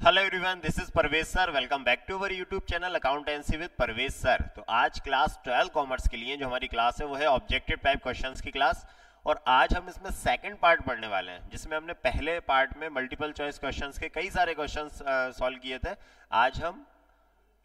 Hello everyone, this is Parvez sir. Welcome back to our YouTube channel accountancy with Parvez sir. तो आज class 12 commerce के लिए जो हमारी क्लास है वो है ऑब्जेक्टिव टाइप क्वेश्चंस की क्लास। और आज हम इसमें सेकंड पार्ट पढ़ने वाले हैं, जिसमें हमने पहले पार्ट में मल्टीपल चॉइस क्वेश्चंस के कई सारे क्वेश्चंस सॉल्व किए थे। आज हम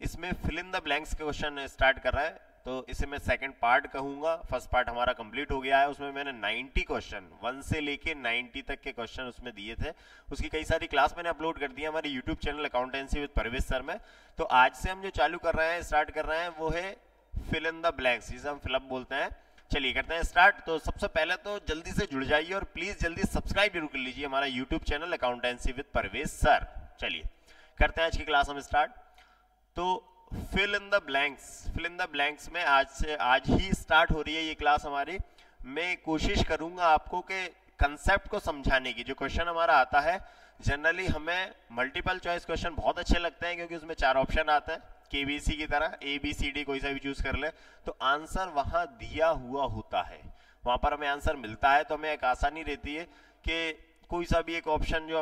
इसमें फिल इन द ब्लैंक्स के क्वेश्चन स्टार्ट कर रहे हैं। तो इसे मैं सेकंड पार्ट कहूंगा। फर्स्ट पार्ट हमारा कंप्लीट हो गया है, उसमें मैंने 90 क्वेश्चन 1 से लेके 90 तक के क्वेश्चन उसमें दिए थे। उसकी कई सारी क्लास मैंने अपलोड कर दी है हमारे YouTube channel accountancy with Parvez sir में। तो आज से हम जो चालू कर रहे हैं, स्टार्ट कर रहे हैं, वो है फिल इन द ब्लैंक्स, जिसे हम फिलअप बोलते हैं। चलिए करते हैं स्टार्ट। तो सबसे पहले तो जल्दी से जुड़ जाइए और प्लीज जल्दी सब्सक्राइब जरूर कर लीजिए हमारा YouTube channel accountancy with Parvez sir. चलिए करते हैं आज की क्लास हम स्टार्ट। तो फिल इन द ब्लैंक्स में आज ही स्टार्ट हो रही है ये क्लास हमारी। मैं कोशिश करूंगा आपको के कंसेप्ट को समझाने की। जो क्वेश्चन हमारा आता है, जनरली हमें मल्टीपल चॉइस क्वेश्चन बहुत अच्छे लगते हैं, क्योंकि उसमें 4 ऑप्शन आते हैं, केबीसी की तरह ABCD कोई सा भी चूज कर ले तो आंसर वहां दिया हुआ होता है, वहां पर हमें आंसर मिलता है। तो हमें एक आसानी रहती है कि कोई सा भी एक ऑप्शन जो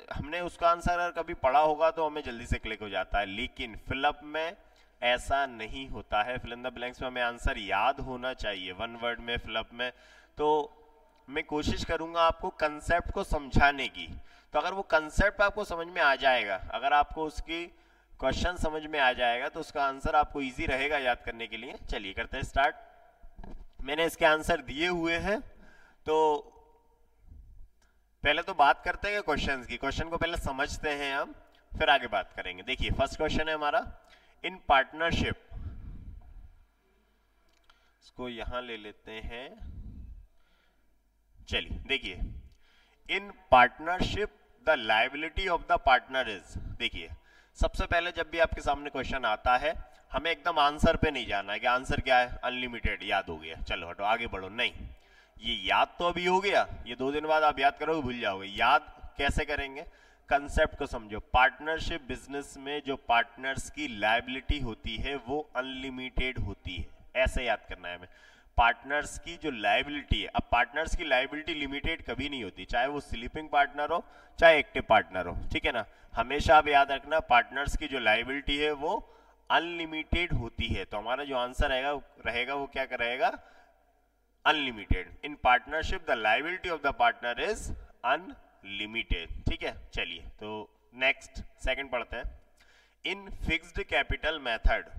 हमने उसका आंसर अगर कभी पढ़ा होगा तो हमें जल्दी से क्लिक हो जाता है। लेकिन फिलअप में ऐसा नहीं होता है। फिल इन द ब्लैंक्स में हमें आंसर याद होना चाहिए, 1 वर्ड में, फिलअप में। तो मैं कोशिश करूंगा आपको कंसेप्ट को समझाने की। तो अगर वो कंसेप्ट आपको समझ में आ जाएगा, अगर आपको उसकी क्वेश्चन समझ में आ जाएगा, तो उसका आंसर आपको इजी रहेगा याद करने के लिए। चलिए करते हैं स्टार्ट। मैंने इसके आंसर दिए हुए हैं। तो पहले तो बात करते हैं क्वेश्चंस की। क्वेश्चन को पहले समझते हैं हम, फिर आगे बात करेंगे। देखिए फर्स्ट क्वेश्चन है हमारा, इन पार्टनरशिप, इसको यहां ले लेते हैं। चलिए देखिए, इन partnership the liability of the partner is. देखिए सबसे पहले जब भी आपके सामने क्वेश्चन आता है, हमें एकदम आंसर पे नहीं जाना है कि आंसर क्या है, अनलिमिटेड याद हो गया, चलो हटो आगे बढ़ो। नहीं, ये याद तो अभी हो गया, ये 2 दिन बाद आप याद करोगे भूल जाओगे। याद कैसे करेंगे, कंसेप्ट को समझो। पार्टनरशिप बिजनेस में जो पार्टनर्स की लायबिलिटी होती है वो अनलिमिटेड होती है, ऐसे याद करना है हमें। पार्टनर्स की जो लायबिलिटी है, अब पार्टनर्स की लायबिलिटी लिमिटेड कभी नहीं होती, चाहे वो स्लीपिंग पार्टनर हो चाहे एक्टिव पार्टनर हो, ठीक है ना। हमेशा आप याद रखना, पार्टनर्स की जो लायबिलिटी है वो अनलिमिटेड होती है। तो हमारा जो आंसर रहेगा वो क्या रहेगा, unlimited. In partnership the liability of the partner is unlimited, ठीक है। चलिए तो नेक्स्ट सेकंड पढ़ते हैं। In fixed capital method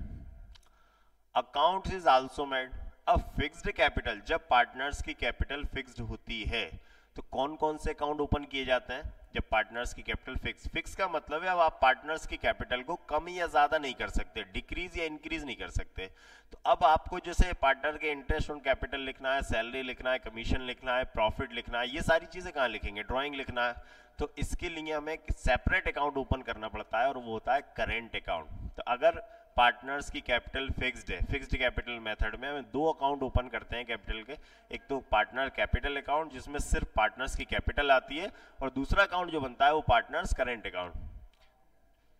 account is also made. अब फिक्स्ड कैपिटल, जब पार्टनर्स की कैपिटल फिक्स्ड होती है तो कौन कौन से अकाउंट ओपन किए जाते हैं, जब पार्टनर्स की कैपिटल फिक्स का मतलब है अब आप पार्टनर्स की कैपिटल को कम या ज्यादा नहीं कर सकते, डिक्रीज या इंक्रीज नहीं कर सकते। तो अब आपको जैसे पार्टनर के इंटरेस्ट ऑन कैपिटल लिखना है, सैलरी लिखना है, कमीशन लिखना है, प्रॉफिट लिखना है, ये सारी चीजें कहाँ लिखेंगे, ड्राइंग लिखना है। तो इसके लिए हमें एक सेपरेट अकाउंट ओपन करना पड़ता है और वो होता है करेंट अकाउंट। तो अगर पार्टनर्स की कैपिटल फिक्स्ड है, फिक्स्ड कैपिटल मेथड में हमें 2 अकाउंट ओपन करते हैं कैपिटल के। एक तो पार्टनर कैपिटल अकाउंट, जिसमें सिर्फ पार्टनर्स की कैपिटल आती है, और दूसरा अकाउंट जो बनता है वो पार्टनर्स करेंट अकाउंट।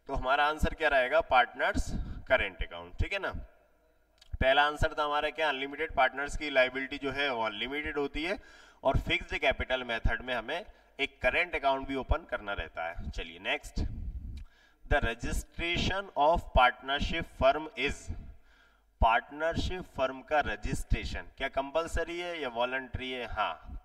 तो हमारा आंसर क्या रहेगा, पार्टनर्स करेंट अकाउंट, ठीक है ना। पहला आंसर था हमारा क्या, अनलिमिटेड। पार्टनर्स की लायबिलिटी जो है वो अनलिमिटेड होती है, और फिक्स्ड कैपिटल मेथड में हमें एक करेंट अकाउंट भी ओपन करना रहता है। चलिए next, the registration of partnership firm is. Partnership firm का रजिस्ट्रेशन क्या कंपलसरी है या वॉलंटरी है, हाँ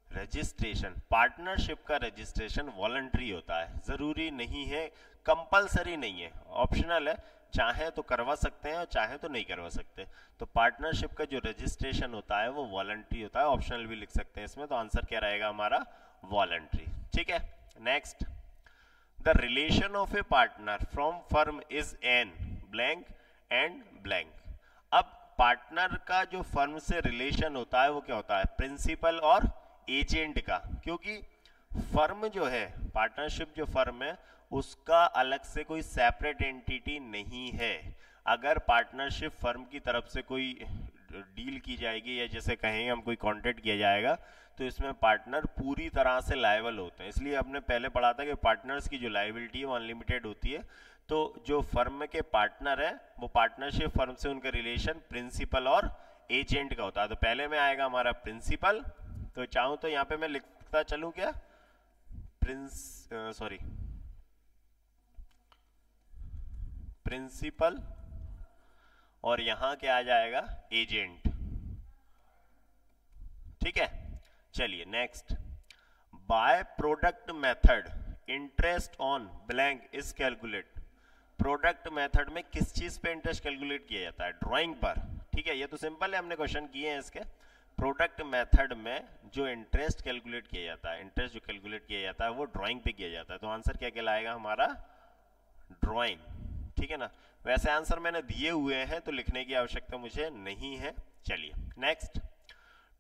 रजिस्ट्रेशन, पार्टनरशिप का रजिस्ट्रेशन वॉलंटरी होता है, जरूरी नहीं है, कंपलसरी नहीं है, ऑप्शनल है। चाहे तो करवा सकते हैं और चाहे तो नहीं करवा सकते। तो पार्टनरशिप का जो रजिस्ट्रेशन होता है वो वॉलंटरी होता है, ऑप्शनल भी लिख सकते हैं इसमें। तो आंसर क्या रहेगा हमारा, वॉलंटरी, ठीक है। Next, the relation of A partner from firm is an blank and blank. अब पार्टनर का जो फर्म से रिलेशन होता है वो क्या होता है, प्रिंसिपल और एजेंट का। क्योंकि फर्म जो है, पार्टनरशिप जो फर्म है, उसका अलग से कोई सेपरेट एंटिटी नहीं है। अगर पार्टनरशिप फर्म की तरफ से कोई डील की जाएगी या जैसे कहेंगे हम कोई कॉन्ट्रैक्ट किया जाएगा, तो इसमें पार्टनर पूरी तरह से लायबल होते हैं। इसलिए हमने पहले पढ़ा था कि पार्टनर्स की जो लायबिलिटी है वो अनलिमिटेड होती है। तो जो फर्म के पार्टनर है वो पार्टनरशिप फर्म से उनका रिलेशन प्रिंसिपल और एजेंट का होता है। तो पहले में आएगा हमारा प्रिंसिपल। तो चाहूं तो यहाँ पे मैं लिखता चलूं क्या, प्रिंसिपल और यहां क्या आ जाएगा, एजेंट। ठीक है, चलिए next. By product method interest on blank is calculate. Product method में किस चीज पे इंटरेस्ट कैलकुलेट किया जाता है, ड्राइंग पर। ठीक है, ये तो सिंपल है, हमने क्वेश्चन किए हैं इसके। प्रोडक्ट मेथड में जो इंटरेस्ट कैलकुलेट किया जाता है, इंटरेस्ट जो कैलकुलेट किया जाता है वो ड्राइंग पे किया जाता है, तो आंसर क्या कहलाएगा हमारा, ड्राइंग। ठीक है ना, वैसे आंसर मैंने दिए हुए हैं तो लिखने की आवश्यकता मुझे नहीं है। चलिए next.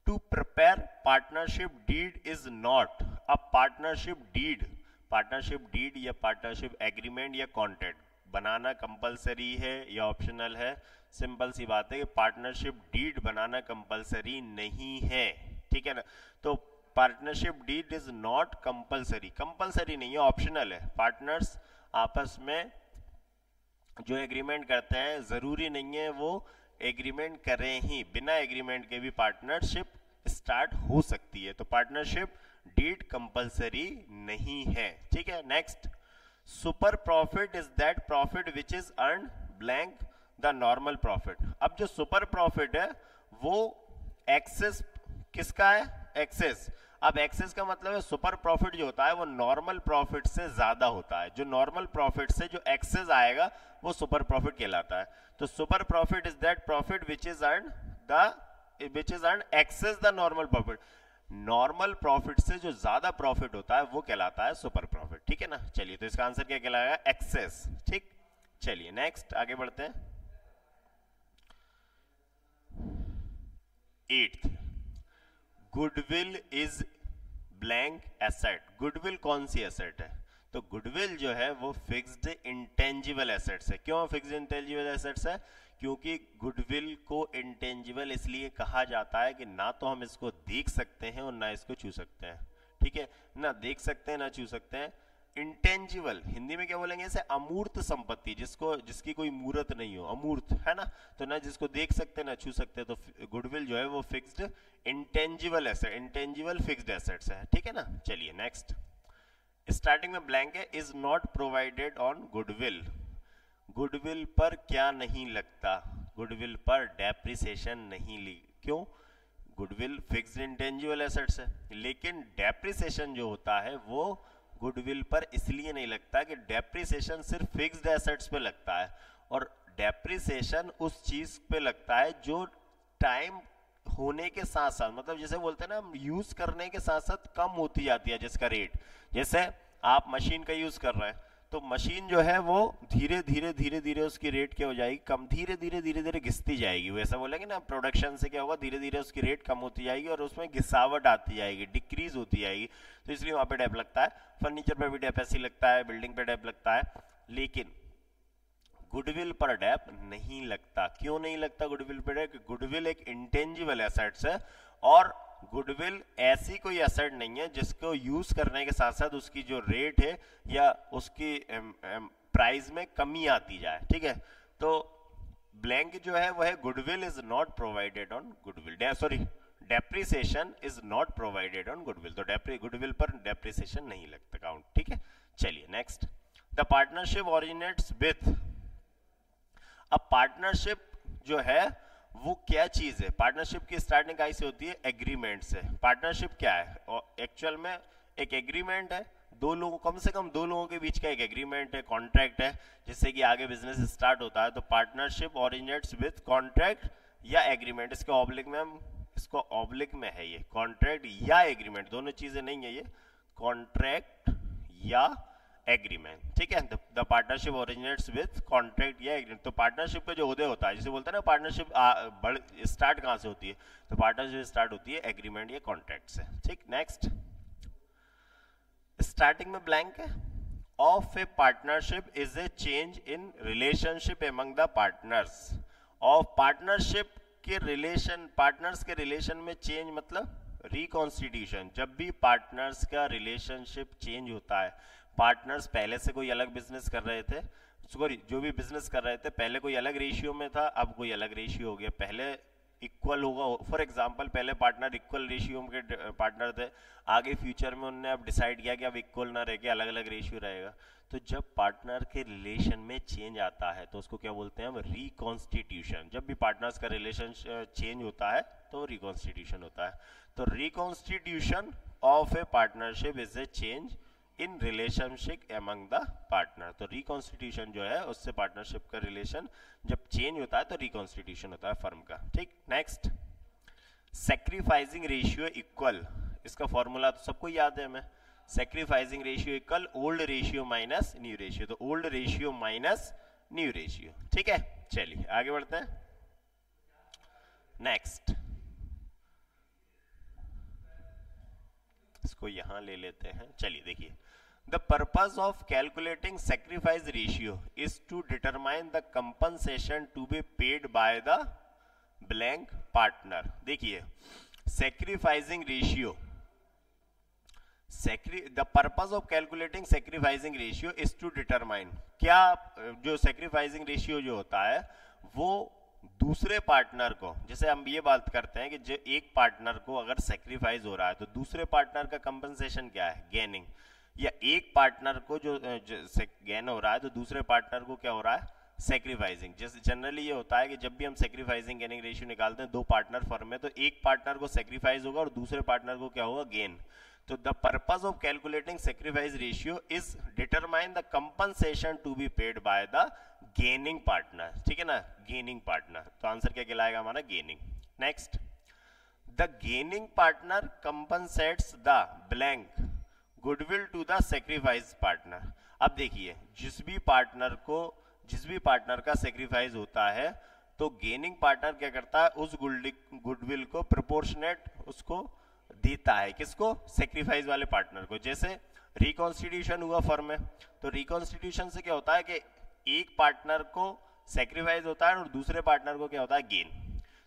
To prepare partnership deed is not a partnership deed. Partnership deed या पार्टनरशिप एग्रीमेंट या कॉन्ट्रैक्ट बनाना कंपलसरी है या ऑप्शनल है? सिंपल सी बात है कि पार्टनरशिप डीड बनाना कंपलसरी नहीं है। ठीक है ना, तो partnership deed is not compulsory, compulsory नहीं है, ऑप्शनल है। पार्टनर्स आपस में जो एग्रीमेंट करते हैं जरूरी नहीं है वो एग्रीमेंट करें ही, बिना एग्रीमेंट के भी पार्टनरशिप स्टार्ट हो सकती है, तो पार्टनरशिप डीड कंपलसरी नहीं है। ठीक है, next. Super profit is that profit which is earn blank the normal profit. अब जो सुपर प्रॉफिट है वो एक्सेस किसका है, एक्सेस। अब एक्सेस का मतलब है सुपर प्रॉफिट जो होता है वो नॉर्मल प्रॉफिट से ज्यादा होता है, जो नॉर्मल प्रॉफिट से जो एक्सेस आएगा वो सुपर प्रॉफिट कहलाता है। तो super profit is that profit which is earn excess the normal profit. Normal profit से जो ज्यादा प्रॉफिट होता है वो कहलाता है सुपर प्रॉफिट। ठीक है ना, चलिए तो इसका आंसर क्या कहलाएगा, एक्सेस। ठीक, चलिए नेक्स्ट आगे बढ़ते हैं। 8th, goodwill is blank asset. Goodwill कौन सी एसेट है, तो गुडविल जो है वो फिक्स्ड इंटेंजिबल एसेट्स है। क्यों फिक्स्ड इंटेंजिबल एसेट्स है, क्योंकि गुडविल को इंटेंजिबल इसलिए कहा जाता है कि ना तो हम इसको देख सकते हैं और ना इसको छू सकते हैं। ठीक है, ना देख सकते हैं ना छू सकते हैं। इंटेंजिबल हिंदी में क्या बोलेंगे इसे, अमूर्त संपत्ति, जिसकी कोई मूर्त नहीं हो, अमूर्त है ना, तो ना जिसको देख सकते ना छू सकते, तो गुडविल जो है वो fixed intangible asset, intangible fixed assets है। ठीक है ना, चलिए नेक्स्ट। स्टार्टिंग में ब्लैंक है, is not provided on goodwill. Goodwill पर क्या नहीं लगता, गुडविल पर डेप्रिसिएशन नहीं ली। क्यों, गुडविल फिक्स्ड इंटेंजिबल एसेट्स है, लेकिन डेप्रिसिएशन जो होता है वो गुडविल पर इसलिए नहीं लगता कि डेप्रिसिएशन सिर्फ फिक्स्ड एसेट्स पे लगता है, और डेप्रिसिएशन उस चीज पे लगता है जो टाइम होने के साथ साथ, मतलब जैसे बोलते हैं ना, यूज करने के साथ साथ कम होती जाती है जिसका रेट। जैसे आप मशीन का यूज कर रहे हैं तो मशीन जो है वो धीरे धीरे उसकी रेट क्या हो जाएगी, कम, धीरे धीरे घिसती जाएगी। वैसा बोलेंगे ना, प्रोडक्शन से क्या होगा, धीरे धीरे उसकी रेट कम होती जाएगी और उसमें घिसावट आती जाएगी, डिक्रीज होती जाएगी, तो इसलिए वहां पे डेप लगता है। फर्नीचर पे भी डेप ऐसी लगता है, बिल्डिंग पे डेप लगता है, लेकिन गुडविल पर डेप नहीं लगता। क्यों नहीं लगता गुडविल पर डेप, गुडविल एक इंटेंजिबल एसेट्स है, और गुडविल ऐसी कोई एसेट नहीं है जिसको यूज करने के साथ साथ उसकी जो रेट है या उसकी प्राइस में कमी आती जाए। ठीक है, तो ब्लैंक जो है वह goodwill is not provided on goodwill, sorry depreciation is not provided on goodwill, तो गुडविल पर डेप्रिसिएशन नहीं लगता काउंट। ठीक है, चलिए next. The partnership originates with. अब पार्टनरशिप जो है वो क्या चीज है, पार्टनरशिप की स्टार्टिंग कैसे होती है, एग्रीमेंट से। पार्टनरशिप क्या है, और एक्चुअल में एक एग्रीमेंट है, दो लोगों, कम से कम दो लोगों के बीच का एक एग्रीमेंट है, कॉन्ट्रैक्ट है, जिससे कि आगे बिजनेस स्टार्ट होता है। तो पार्टनरशिप ओरिजिनेट्स विथ कॉन्ट्रैक्ट या एग्रीमेंट। इसके ऑब्लिक में हम, इसको ऑब्लिक में है ये, कॉन्ट्रैक्ट या एग्रीमेंट, दोनों चीजें नहीं है ये, कॉन्ट्रैक्ट या एग्रीमेंट। ठीक है, the partnership originates with contract या एग्रीमेंट। तो पार्टनरशिप का जो उदय होता है, जिसे बोलते हैं ना पार्टनरशिप स्टार्ट कहां से होती है, तो पार्टनरशिप स्टार्ट होती है एग्रीमेंट या कॉन्ट्रैक्ट से। ठीक, नेक्स्ट। स्टार्टिंग में ब्लैंक है, of A partnership is a change in relationship among the partners. Of partnership के रिलेशन, पार्टनर्स के रिलेशन में चेंज मतलब रिकॉन्स्टिट्यूशन। जब भी पार्टनर्स का रिलेशनशिप चेंज होता है, पार्टनर्स पहले से कोई अलग बिजनेस कर रहे थे, सॉरी जो भी बिजनेस कर रहे थे पहले कोई अलग रेशियो में था, अब कोई अलग रेशियो हो गया, पहले इक्वल होगा। फॉर एग्जांपल पहले पार्टनर इक्वल रेशियो के पार्टनर थे, आगे फ्यूचर में उन्होंने अब डिसाइड किया कि अब इक्वल ना रह के अलग अलग रेशियो रहेगा। तो जब पार्टनर के रिलेशन में चेंज आता है तो उसको क्या बोलते हैं हम, रिकॉन्स्टिट्यूशन। जब भी पार्टनर्स का रिलेशन चेंज होता है तो रिकॉन्स्टिट्यूशन होता है। तो reconstitution of A partnership is a change in relationship among the partner. तो रिकॉन्स्टिट्यूशन जो है उससे पार्टनरशिप का रिलेशन जब चेंज होता है तो रिकॉन्स्टिट्यूशन होता है फर्म का। ठीक, नेक्स्ट, सैक्रिफाइसिंग रेशियो इक्वल। इसका फॉर्मूला तो सबको याद है हमें, sacrificing ratio equal old ratio minus new ratio. तो old ratio minus new ratio. ठीक है, चलिए आगे बढ़ते हैं। नेक्स्ट, इसको यहां ले लेते हैं। चलिए देखिए, the purpose of calculating sacrifice ratio is to determine the compensation to be paid by the blank partner. देखिए, sacrificing ratio, the purpose of calculating sacrificing ratio is to determine, क्या जो सैक्रिफाइसिंग रेशियो जो होता है वो दूसरे partner को, जैसे हम ये बात करते हैं कि जो एक पार्टनर को अगर सेक्रीफाइस हो रहा है तो दूसरे पार्टनर का कंपनसेशन क्या है, गेनिंग। या एक पार्टनर को जो गेन हो रहा है तो दूसरे पार्टनर को क्या हो रहा है, सेक्रीफाइसिंग। जैसे जनरली ये होता है कि जब भी हम सेक्रीफाइसिंग गेनिंग रेशियो निकालते हैं दो पार्टनर फर्म में, तो एक पार्टनर को सेक्रीफाइस होगा और दूसरे पार्टनर को क्या होगा, गेन। तो the purpose of calculating sacrifice ratio is determine the compensation to be paid by the gaining partner. ठीक है ना, गेनिंग पार्टनर। तो आंसर क्या कहलाएगा हमारा, gaining. Next, the gaining partner compensates the blank goodwill to the sacrifice partner. अब देखिए, जिस भी पार्टनर का सेक्रीफाइस होता है तो गेनिंग पार्टनर क्या करता है, उस गुडविल को प्रोपोर्शनेट उसको देता है, किसको, सेक्रीफाइस वाले पार्टनर को। जैसे रिकॉन्स्टिट्यूशन हुआ फर्म में, तो रिकॉन्स्टिट्यूशन से क्या होता है कि एक पार्टनर को सेक्रीफाइस होता है और दूसरे पार्टनर को क्या होता है, गेन।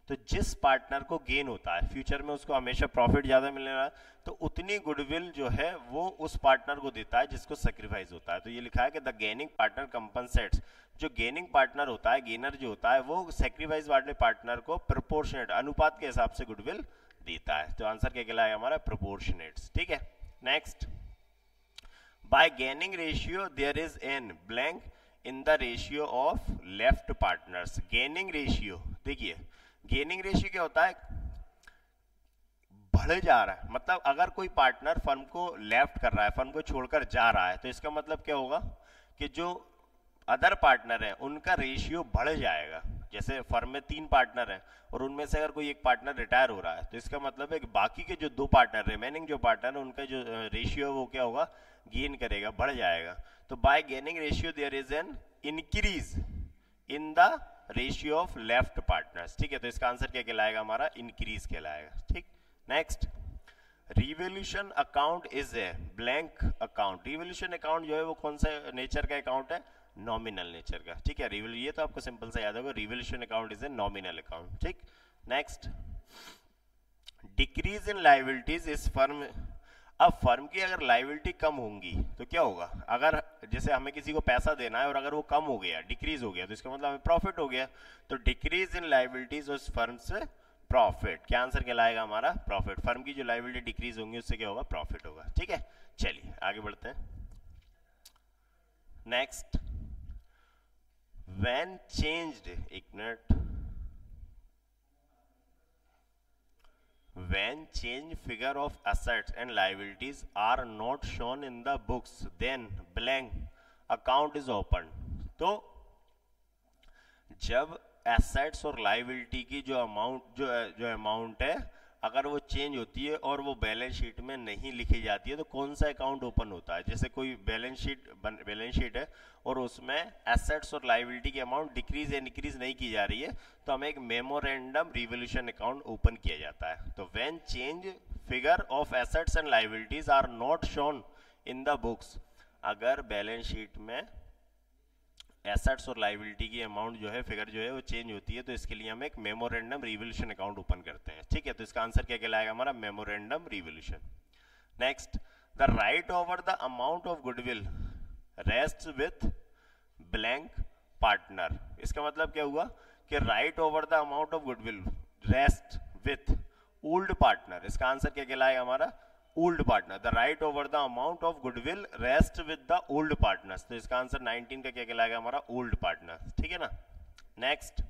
तो जिस पार्टनर को गेन होता है फ्यूचर में उसको हमेशा प्रॉफिट ज्यादा मिलने वाला है, तो उतनी गुडविल जो है वो उस पार्टनर को देता है जिसको सेक्रीफाइस होता है। तो ये लिखा है कि द गेनिंग पार्टनर कंपनसेट्स, जो गेनिंग पार्टनर होता है, गेनर जो होता है, वो सेक्रीफाइस वाले पार्टनर को प्रोपोर्शनेट, अनुपात के हिसाब से गुडविल देता है। तो आंसर क्या कहलाएगा हमारा, प्रोपोर्शनेट्स। ठीक है, next, by gaining ratio there is an blank in the ratio of left partners. Gaining ratio, देखिए गेनिंग रेशियो क्या होता है, बढ़ जा रहा है। मतलब अगर कोई पार्टनर फर्म को लेफ्ट कर रहा है, फर्म को छोड़कर जा रहा है, तो इसका मतलब क्या होगा कि जो अदर पार्टनर है उनका रेशियो बढ़ जाएगा। जैसे फर्म में 3 पार्टनर हैं और उनमें से अगर कोई एक पार्टनर रिटायर हो रहा है तो इसका मतलब है कि बाकी के जो 2 पार्टनर, रिमेनिंग जो पार्टनर है, उनका जो रेशियो है वो क्या होगा, गेन करेगा, बढ़ जाएगा। तो by gaining ratio there is an increase in the ratio of left partners. ठीक है, तो इसका आंसर क्या कहलाएगा हमारा, इंक्रीज कहलाएगा। ठीक, next, revolution account is a blank account. Revolution account जो है वो कौन सा नेचर का अकाउंट है, नॉमिनल नेचर का। ठीक है, ये तो आपको सिंपल सा याद होगा, revolution account is a nominal account. ठीक, next, decrease in liabilities is firm. अब फर्म की अगर लायबिलिटी कम होंगी तो क्या होगा, अगर जैसे हमें किसी को पैसा देना है और अगर वो कम हो गया, डिक्रीज हो गया, तो इसका मतलब हमें प्रॉफिट हो गया। तो डिक्रीज इन लायबिलिटीज उस फर्म से प्रॉफिट, क्या आंसर कहलाएगा हमारा, प्रॉफिट। फर्म की जो लायबिलिटी डिक्रीज होंगी उससे क्या होगा, प्रॉफिट होगा। ठीक है, चलिए आगे बढ़ते हैं। नेक्स्ट, व्हेन चेंज्ड, एक minute, when change figure of assets and liabilities are not shown in the books then blank account is opened। तो जब एसेट्स और लायबिलिटी की जो अमाउंट है अगर वो चेंज होती है और वो बैलेंस शीट में नहीं लिखी जाती है तो कौन सा अकाउंट ओपन होता है। जैसे कोई बैलेंस शीट है और उसमें एसेट्स और लायबिलिटी की अमाउंट डिक्रीज या इंक्रीज नहीं की जा रही है तो हमें एक मेमोरेंडम रिवोल्यूशन अकाउंट ओपन किया जाता है। तो when change figure of assets and liabilities are not shown in the books, अगर बैलेंस शीट में एसेट्स और लायबिलिटी की अमाउंट जो है, फिगर जो है वो चेंज होती है, तो इसके लिए हम एक मेमोरेंडम रिवोल्यूशन अकाउंट ओपन करते हैं। ठीक है, तो इसका आंसर क्या कहलाएगा हमारा, memorandum revolution. Next, the right over the amount of goodwill rest with blank partner. इसका मतलब क्या हुआ कि right over the amount of goodwill, rest with old partner, इसका आंसर क्या कहलाएगा हमारा, old partner. The right over the amount of goodwill rest with the old partners, तो इसका आंसर 19 का क्या कहलाएगा हमारा, ओल्ड पार्टनर। ठीक है ना। नेक्स्ट,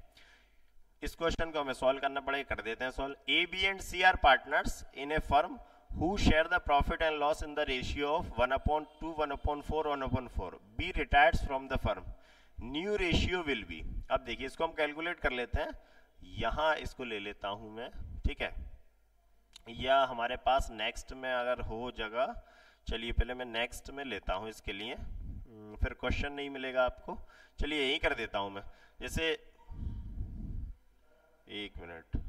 इस क्वेश्चन को हमें सॉल्व करना पड़ेगा, कर देते हैं solve. A B and C are partners in a firm who share the profit and loss in the ratio of 1/2, 1/4, 1/4. B retires from the firm. New ratio will be, अब देखिए इसको हम कैलकुलेट कर लेते हैं, यहां इसको ले लेता हूं मैं, ठीक है, या हमारे पास नेक्स्ट में अगर हो जगह, चलिए पहले मैं नेक्स्ट में लेता हूं इसके लिए, फिर क्वेश्चन नहीं मिलेगा आपको। चलिए यही कर देता हूं मैं, जैसे एक मिनट,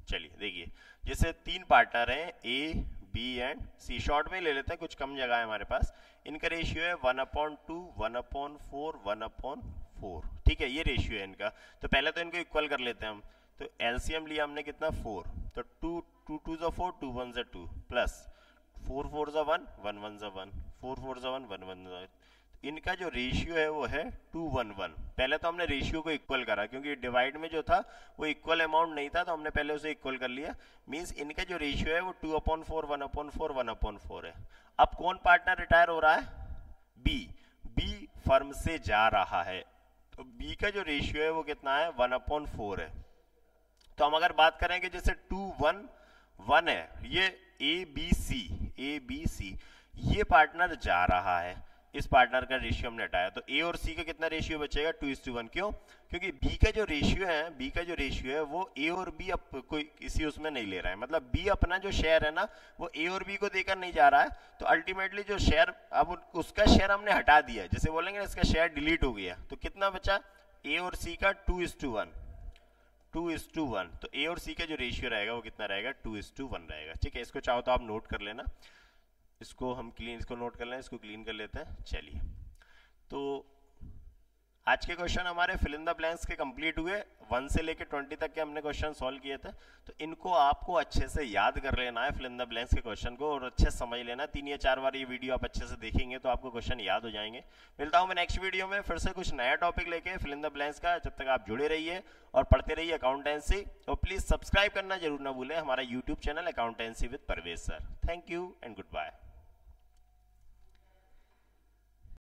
चलिए देखिए, जैसे 3 पार्टनर हैं A B and C, short में ले लेते हैं, कुछ कम जगह है हमारे पास। इनका रेशियो है 1/2, 1/4, 1/4, ठीक है, ये रेशियो है इनका। तो पहले तो इनको इक्वल कर लेते हैं हम, तो एलसीएम लिया हमने कितना, 4, तो 2 2 4, 2 1 2, प्लस 4 4 1, 1 1 1, 4 4 1, 1 1 1। इनका जो रेशियो है वो है 2:1:1। पहले तो हमने रेशियो को इक्वल करा, क्योंकि डिवाइड में जो था वो इक्वल अमाउंट नहीं था, तो हमने पहले उसे इक्वल कर लिया। मींस इनका जो रेशियो है वो 2/4, 1/4, 1/4 है। अब कौन पार्टनर रिटायर हो रहा है, बी। बी फर्म से जा रहा है, तो बी का जो रेशियो है वो कितना है, 1/4 है। तो हम अगर बात करें कि जैसे 2:1:1 है, ये ए बी सी ये पार्टनर जा रहा है, इस पार्टनर का रेशियो हमने हटाया, तो ए और सी का कितना रेशियो बचेगा, 2:1। क्यों, क्योंकि बी का जो रेशियो है वो ए और बी अब कोई किसी उसमें नहीं ले रहा है, मतलब बी अपना जो शेयर है ना वो ए और बी को देकर नहीं जा रहा है। तो अल्टीमेटली जो शेयर, अब उसका शेयर हमने हटा दिया, जैसे बोलेंगे इसका शेयर डिलीट हो गया, तो कितना बचा, ए और सी का 2:1, 2:1। तो ए और सी का जो रेशियो रहेगा वो कितना रहेगा, 2:1 रहेगा। ठीक है, इसको चाहो तो आप नोट कर लेना, इसको हम क्लीन, इसको नोट कर लें, इसको क्लीन कर लेते हैं। चलिए, तो आज के क्वेश्चन हमारे फिल इन द ब्लैंक्स के कंप्लीट हुए। 1 से लेके 20 तक के हमने क्वेश्चन सॉल्व किए थे, तो इनको आपको अच्छे से याद कर लेना है फिल इन द ब्लैंक्स के क्वेश्चन को, और अच्छे से समझ लेना। 3 या 4 बार ये वीडियो आप अच्छे से देखेंगे तो आपको क्वेश्चन याद हो जाएंगे। मिलता हूं मैं नेक्स्ट वीडियो में फिर से कुछ नया टॉपिक लेके फिल इन द ब्लैंक्स का। जब तक आप जुड़े रहिए और पढ़ते रहिए अकाउंटेंसी, और प्लीज सब्सक्राइब करना जरूर ना भूलें हमारा YouTube channel accountancy with Parvez sir. Thank you and good bye.